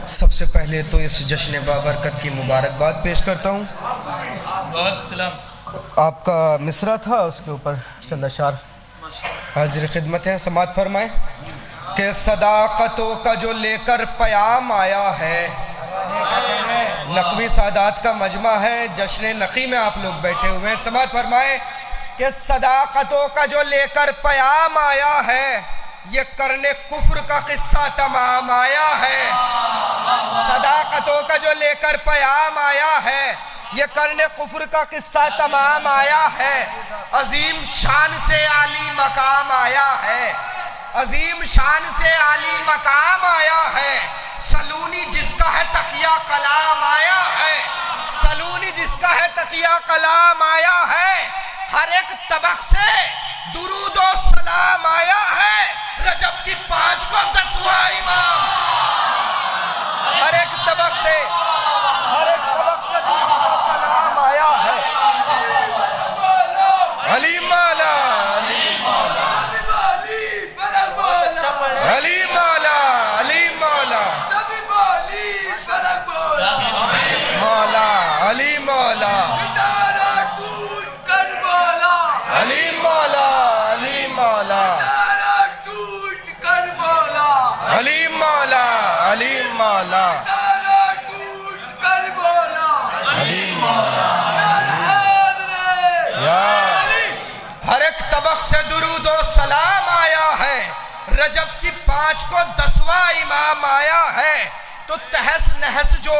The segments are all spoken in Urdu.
سب سے پہلے تو اس جشن بابرکت کی مبارکباد پیش کرتا ہوں۔ بہت سلام۔ آپ کا مصرع تھا، اس کے اوپر چند اشعار حاضر خدمت ہیں، سماعت فرمائیں کہ صداقتوں کا جو لے کر پیام آیا ہے، نقوی سادات کا مجمع ہے، جشن نقی میں آپ لوگ بیٹھے ہوئے ہیں، سماعت فرمائیں کہ صداقتوں کا جو لے کر پیام آیا ہے، یہ کرنے کفر کا قصہ تمام آیا ہے۔ صداقتوں کا جو لے کر پیام آیا ہے، یہ کرنے کفر کا قصہ تمام آیا ہے۔ عظیم شان سے عالی مقام آیا ہے، عظیم شان سے عالی مقام آیا ہے۔ سلونی جس کا ہے تقیہ کلام آیا ہے، سلونی جس کا ہے تقیہ کلام آیا ہے۔ ہر ایک طبق سے درود و سلام آیا ہے، رجب کی 5 کو 10واں امام۔ ہر ایک طبق سے درود و سلام آیا ہے۔ علی مولا، علی مولا، علی مولا، علی مولا، مولا علی مولا، علی مولا، علی مولا، علی مولا، علی مولا، علی مولا، ہر ایک طبق سے درود و سلام آیا ہے، رجب کی 5 کو 10واں امام آیا ہے۔ تو تہس نہس جو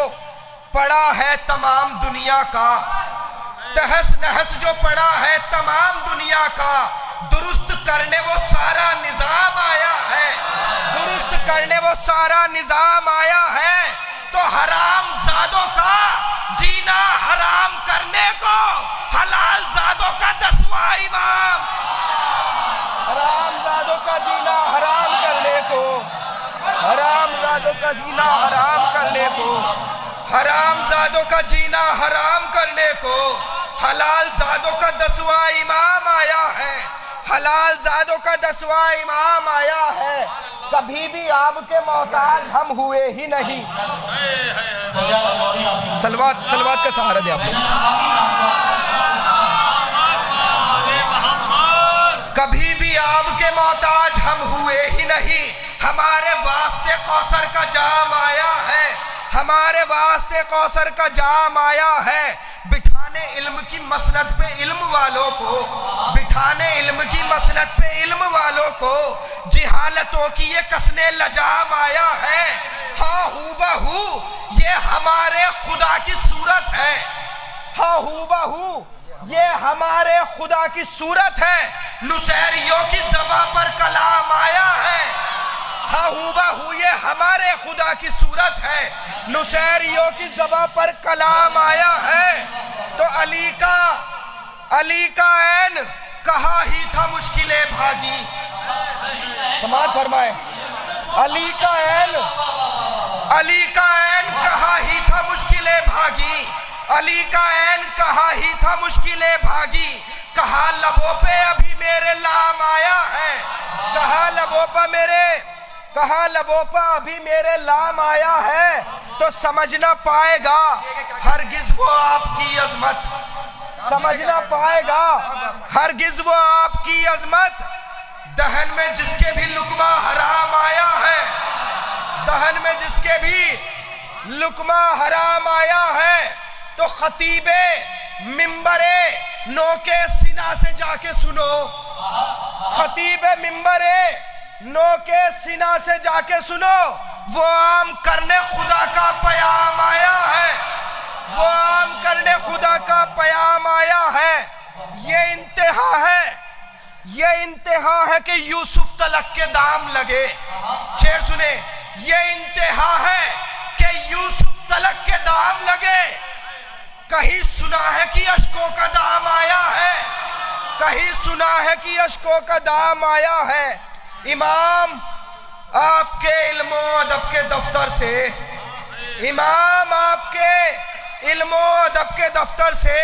پڑا ہے تمام دنیا کا، تہس نہس جو پڑا ہے تمام دنیا کا، درست کرنے وہ سارا نظام آیا ہے، درست کرنے وہ سارا نظام آیا ہے۔ تو حرام زادوں کا جینا حرام کرنے کو حلال زادوں کا 10واں امام۔ حرام زادوں کا جینا حرام کرنے کو، حرام زادوں کا جینا حرام کرنے کو، حرام زادوں کا جینا حرام کرنے کو حلال زادوں کا 10واں امام آیا ہے، حلال زادوں کا 10واں امام آیا ہے۔ کبھی بھی آپ کے محتاج ہم ہوئے ہی نہیں۔ سلوات کا سہارا دے آپ لوگ۔ کبھی بھی آپ کے محتاج ہم ہوئے ہی نہیں، ہمارے واسطے کوثر کا جام آیا ہے، ہمارے واسطے کوثر کا جام آیا ہے۔ بٹھانے علم کی مسند پہ علم والوں کو، بٹھانے علم کی مسند پہ علم والوں کو، جہالتوں کی یہ کسنے لجام آیا ہے۔ ہاں ہو بہو یہ ہمارے خدا کی صورت ہے، ہاں ہو بہو یہ ہمارے خدا کی صورت ہے۔ نصیریوں کی زبان پر کلام آیا ہے، ہاں ہو بہو یہ ہمارے خدا کی صورت ہے، نصیریوں کی زبان پر کلام آیا ہے۔ تو علی کا عین کہا ہی تھا مشکلیں بھاگی، سماعت فرمائے، علی کا عین کہا ہی تھا مشکلیں بھاگی، علی کا عین کہا ہی تھا مشکلیں بھاگی، کہا لبوں پہ ابھی میرے لام آیا ہے، کہا لبوں پہ ابھی میرے لام آیا ہے۔ تو سمجھ نہ پائے گا ہرگز وہ آپ کی عظمت، سمجھ نہ پائے گا ہرگز وہ آپ کی عظمت۔ دہن میں جس کے بھی لقمہ حرام آیا ہے، دہن میں جس کے بھی لقمہ حرام آیا ہے، تو خطیب منبر نو کے سینہ سے جا کے سنو، خطیب منبر نو کے سینہ سے جا کے سنو، وہ عام کرنے خدا کا پیام آیا ہے، وہ عام کرنے خدا کا پیام آیا ہے۔ یہ انتہا ہے، یہ انتہا ہے کہ یوسف تلک کے دام لگے، شعر سنے، یہ انتہا ہے کہ یوسف تلک کے دام لگے۔ کہیں سنا ہے کہ اشکوں کا دام آیا ہے، کہیں سنا ہے کہ اشکوں کا دام آیا ہے۔ امام آپ کے علم و ادب کے دفتر سے، امام آپ کے علم و ادب کے دفتر سے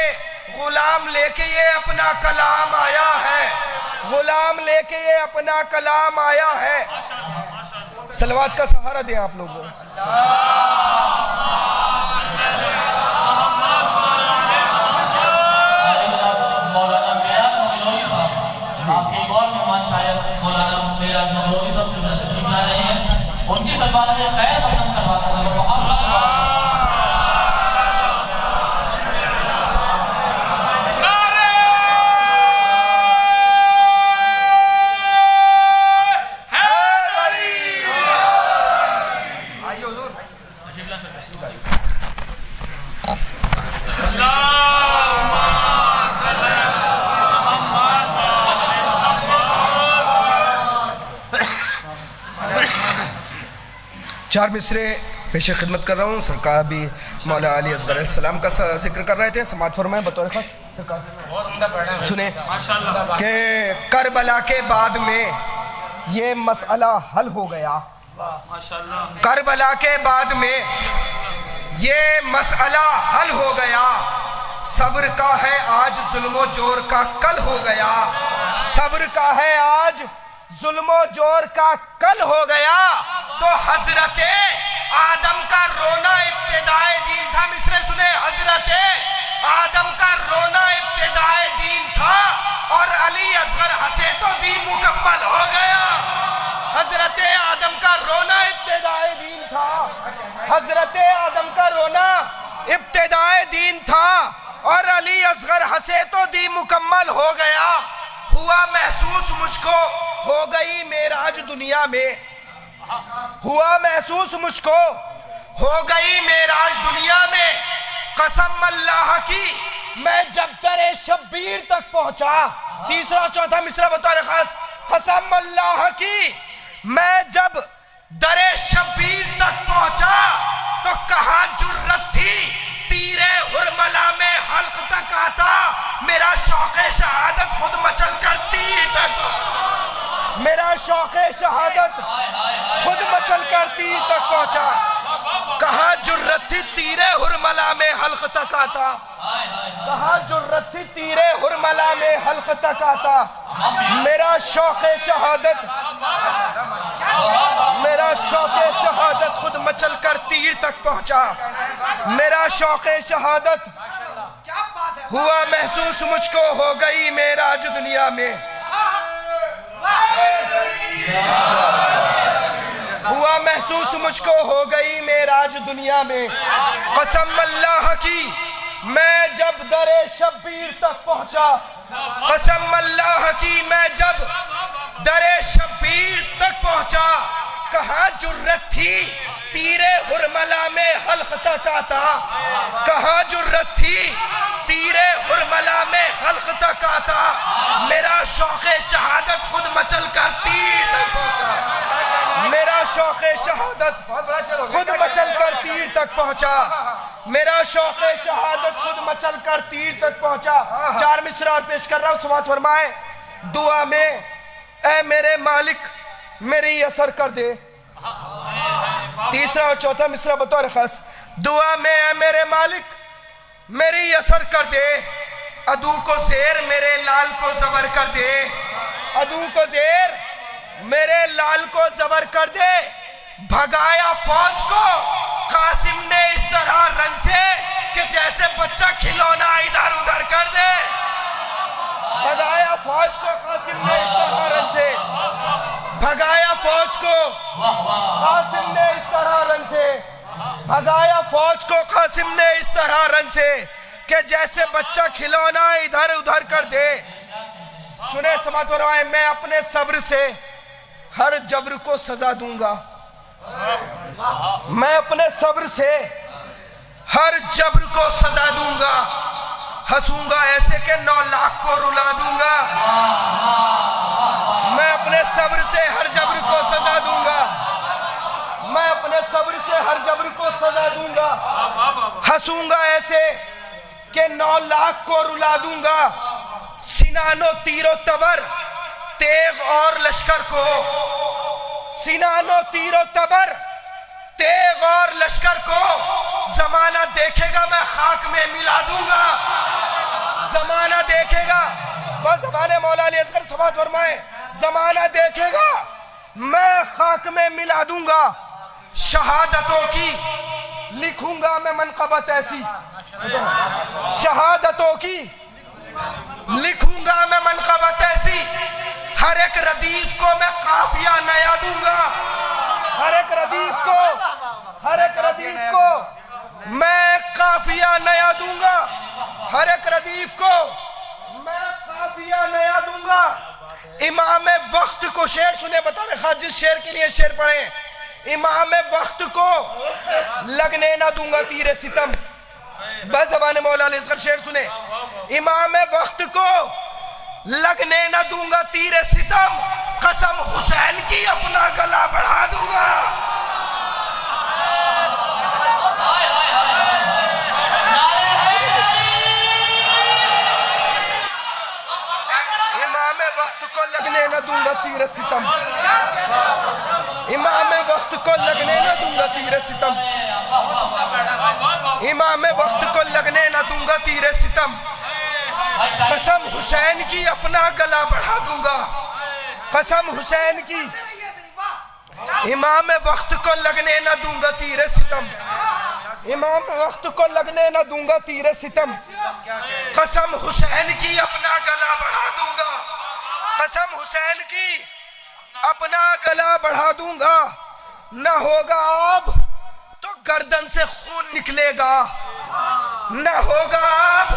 غلام لے کے یہ اپنا کلام آیا ہے، غلام لے کے یہ اپنا کلام آیا ہے۔ صلوات کا سہارا دیں آپ لوگوں۔ بعد میں خیر برکت سلوات پڑھو محمد چار مصرے پیش خدمت کر رہا ہوں. سرکار بھی مولا علی اصغر علیہ السلام کا ذکر کر رہے تھے. سماعت فرمائیں بطور خاص. سنیں کہ کربلا کے بعد میں یہ مسئلہ حل ہو گیا. کربلا کے بعد میں یہ مسئلہ حل ہو گیا. صبر کا ہے آج ظلم و جور کا کل ہو گیا. صبر کا ہے آج ظلم و جور کا کل ہو گیا. تو حضرت آدم کا رونا ابتدائے دین تھا. مصرے سنے. حضرت آدم کا رونا ابتدائے دین تھا اور علی اصغر ہنسے تو دین مکمل ہو گیا. حضرت آدم کا رونا ابتدائے دین تھا. حضرت آدم کا رونا ابتدائے دین تھا اور علی اصغر ہنسے تو دین مکمل ہو گیا. ہوا محسوس مجھ کو ہو گئی معراج دنیا میں. ہوا محسوس مجھ کو ہو گئی معراج دنیا میں. قسم اللہ کی میں جب در شبیر تک پہنچا. تیسرا چوتھا مصرع بطور خاص. قسم اللہ کی میں جب در شبیر تک پہنچا تو کہاں جرت تھی تیرے حرملہ میں حلق تک آتا. میرا شوق شہادت خود مچل کر تیر تک. میرا شوق شہادت خود مچل کر تیر تک پہنچا. کہاں جرت تھی تیرے حرملہ میں حلق تک آتا. کہاں جرت تھی تیرے حرملہ میں حلق تک آتا. میرا شوق شہادت میرا شوق شہادت خود مچل کر تیر تک پہنچا. میرا شوق شہادت ہوا محسوس مجھ کو ہو گئی معراج دنیا میں. ہوا محسوس مجھ کو ہو گئی معراج دنیا میں. قسم اللہ کی میں جب در شبیر تک پہنچا. قسم اللہ کی میں جب در شبیر تک پہنچا. کہاں جرت تھی تیرے حرملہ میں حلق تک آتا. کہاں جرت تھی تیرے حرملہ میں حلق تک آتا. میرا شوق شہادت خود مچل کر تیر تک پہنچا. میرا شوق شہادت خود مچل کر تیر تک پہنچا. میرا شوق شہادت خود مچل کر تیر تک پہنچا. چار مصرع اور پیش کر رہا ہوں. سماعت فرمائیں. دعا میں اے میرے مالک میری اثر کر دے. تیسرا اور چوتھا مصرع بطور خاص. دعا میں اے میرے مالک میری اثر کر دے. عدو کو زیر میرے لال کو زبر کر دے. عدو کو زیر میرے لال کو زبر کر دے. بھگایا فوج کو قاسم نے اس طرح رن سے کہ جیسے بچہ کھلونا ادھر ادھر کر دے. بھگایا فوج کو قاسم نے اس طرح رن سے. بھگایا فوج کو قاسم نے اس طرح رن سے. بھگایا فوج کو قاسم نے اس طرح رن سے کہ جیسے بچہ کھلونا ادھر ادھر کر دے. سنیں سماعت فرمائیں. میں اپنے صبر سے ہر جبر کو سزا دوں گا. میں اپنے صبر سے ہر جبر کو سزا دوں گا. ہنسوں گا ایسے کہ 9 لاکھ کو رلا دوں گا. میں اپنے صبر سے ہر جبر کو سزا دوں گا. میں اپنے صبر سے ہر جبر کو سزا دوں گا. ہنسوں گا ایسے کہ 9 لاکھ کو رلا دوں گا. سنان و تیر و تبر تیغ اور لشکر کو. سنان و تیر و تبر تیغ اور لشکر کو زمانہ دیکھے گا میں خاک میں ملا دوں گا. زمانہ دیکھے گا. بس زمانے مولا علی اصغر سماعت فرمائیں. زمانہ دیکھے گا میں خاک میں ملا دوں گا. شہادتوں کی لکھوں گا میں منقبت ایسی. شہادتوں کی لکھوں گا میں منقبت ایسی. ہر ایک ردیف کو میں قافیہ نیا دوں گا. ہر ایک ردیف کو میں قافیہ نیا دوں گا، ہر ایک ردیف کو میں قافیہ نیا دوں گا۔ امام وقت کو شعر سنے، بتا رہے خواہ جس شعر کے لیے شعر پڑھیں، امام وقت کو لگنے نہ دوں گا تیر ستم۔ بس زبان مولا علیہ الصلوۃ شعر سنے، امام وقت کو لگنے نہ دوں گا تیر ستم، قسم حسین کی اپنا گلا بڑھا دوں گا۔ امام وقت کو لگنے نہ دوں گا تیر ستم، امام وقت کو لگنے نہ دوں گا تیر ستم، امام وقت کو لگنے نہ دوں گا تیر ستم، قسم حسین کی اپنا گلا بڑھا دوں گا، قسم حسین کی، امام وقت کو لگنے نہ دوں گا تیر ستم، امام وقت کو لگنے نہ دوں گا تیر ستم، قسم حسین کی اپنا گلا بڑھا دوں گا، قسم حسین کی اپنا گلا بڑھا دوں گا۔ نہ ہوگا آب تو گردن سے خون نکلے گا، نہ ہوگا آب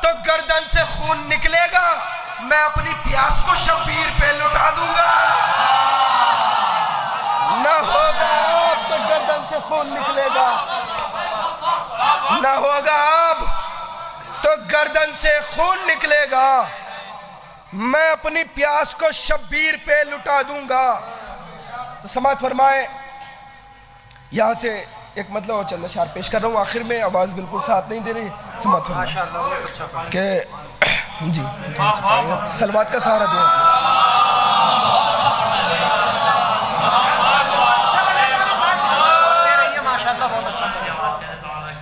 تو گردن سے خون نکلے گا، میں اپنی پیاس کو شبیر پہ لٹا دوں گا۔ نہ ہوگا آب تو گردن سے خون نکلے گا، نہ ہوگا آب تو گردن سے خون نکلے گا، میں اپنی پیاس کو شبیر پہ لٹا دوں گا۔ تو سماعت فرمائے، یہاں سے ایک مطلب اور چند اشعار پیش کر رہا ہوں، آخر میں آواز بالکل ساتھ نہیں دے رہی، سماعت فرمائے کہ جی سلوات کا سہارا دیں۔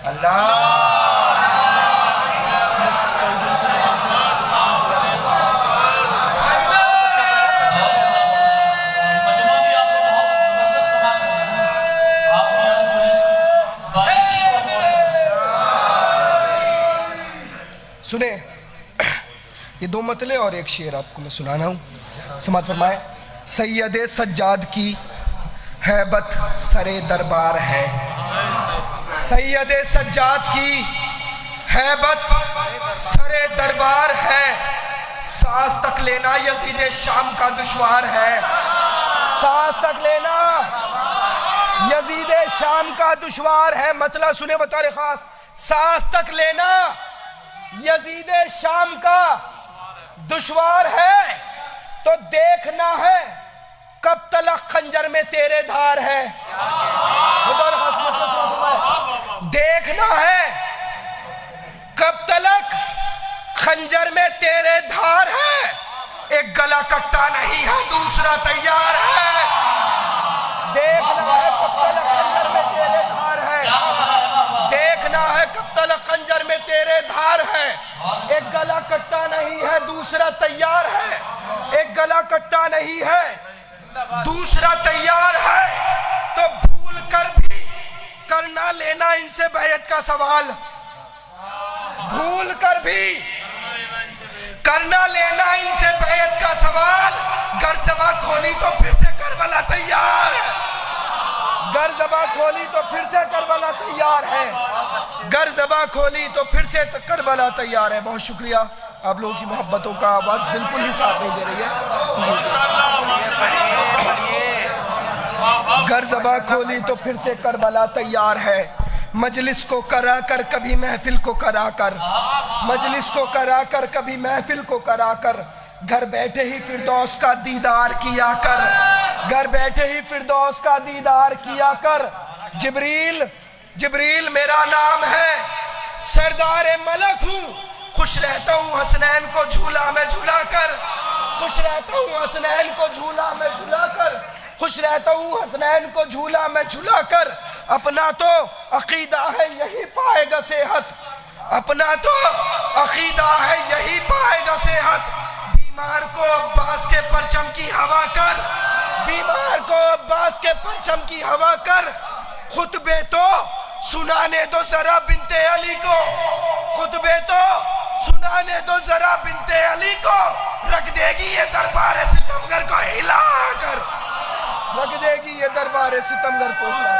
اللہ سنیں، یہ دو مطلع اور ایک شعر آپ کو میں سنانا ہوں، سماعت فرمائے۔ سید سجاد کی ہیبت سر دربار ہے، سید سجاد کی ہیبت سر دربار ہے، سانس تک لینا یزید شام کا دشوار ہے، سانس تک لینا یزید شام کا دشوار ہے۔ مطلع سنیں بطور خاص، سانس تک لینا یزید شام کا دشوار ہے، تو دیکھنا ہے کب تلک خنجر میں تیرے دھار ہے، دیکھنا ہے کب تلک خنجر میں تیرے دھار ہے، ایک گلا کٹا نہیں ہے دوسرا تیار ہے، دیکھنا ہے کب تلک خنجر میں تیرے دھار ہے، دیکھنا ہے کب تلک خنجر میں تیرے دھار ہے، ایک گلا کٹا نہیں ہے دوسرا تیار ہے، ایک گلا کٹا نہیں ہے دوسرا تیار ہے، تو بھول کر بھی کرنا لینا ان سے بیعت کا سوال، بھول کر بھی کرنا لینا ان سے بیعت کا سوال، گر زباں کھولی تو پھر سے کربلا تیار ہے، گر زباں کھولی تو پھر سے کربلا تیار ہے، گر زباں کھولی تو پھر سے کربلا تیار ہے۔ بہت شکریہ، آپ لوگوں کی محبتوں کا آواز بالکل ہی ساتھ نہیں دے رہی ہے۔ گر زباں کھولی تو پھر سے کربلا تیار ہے، مجلس کو کرا کر کبھی محفل کو کرا کر، مجلس کو کرا کر کبھی محفل کو کرا کر، گھر بیٹھے ہی فردوس کا دیدار کیا کر، گھر بیٹھے ہی فردوس کا دیدار کیا کر۔ جبریل میرا نام ہے، سردار ملک ہوں، خوش رہتا ہوں حسنین کو جھولا میں جھولا کر، خوش رہتا ہوں حسنین کو جھولا میں جھولا کر، خوش رہتا ہوں حسنین کو جھولا میں جھولا کر، اپنا تو عقیدہ ہے یہی پائے گا صحت، اپنا تو عقیدہ ہے یہی پائے گا صحت، بیمار کو عباس کے پرچم کی ہوا کر، بیمار کو عباس کے پرچم کی ہوا کر، خطبے تو سنانے دو ذرا بنت علی کو، خطبے تو سنانے دو ذرا بنت علی کو، رکھ دے گی یہ دربار ستمگر کو ہلا کر، رکھ دے گی یہ دربار سارے ستمگر کو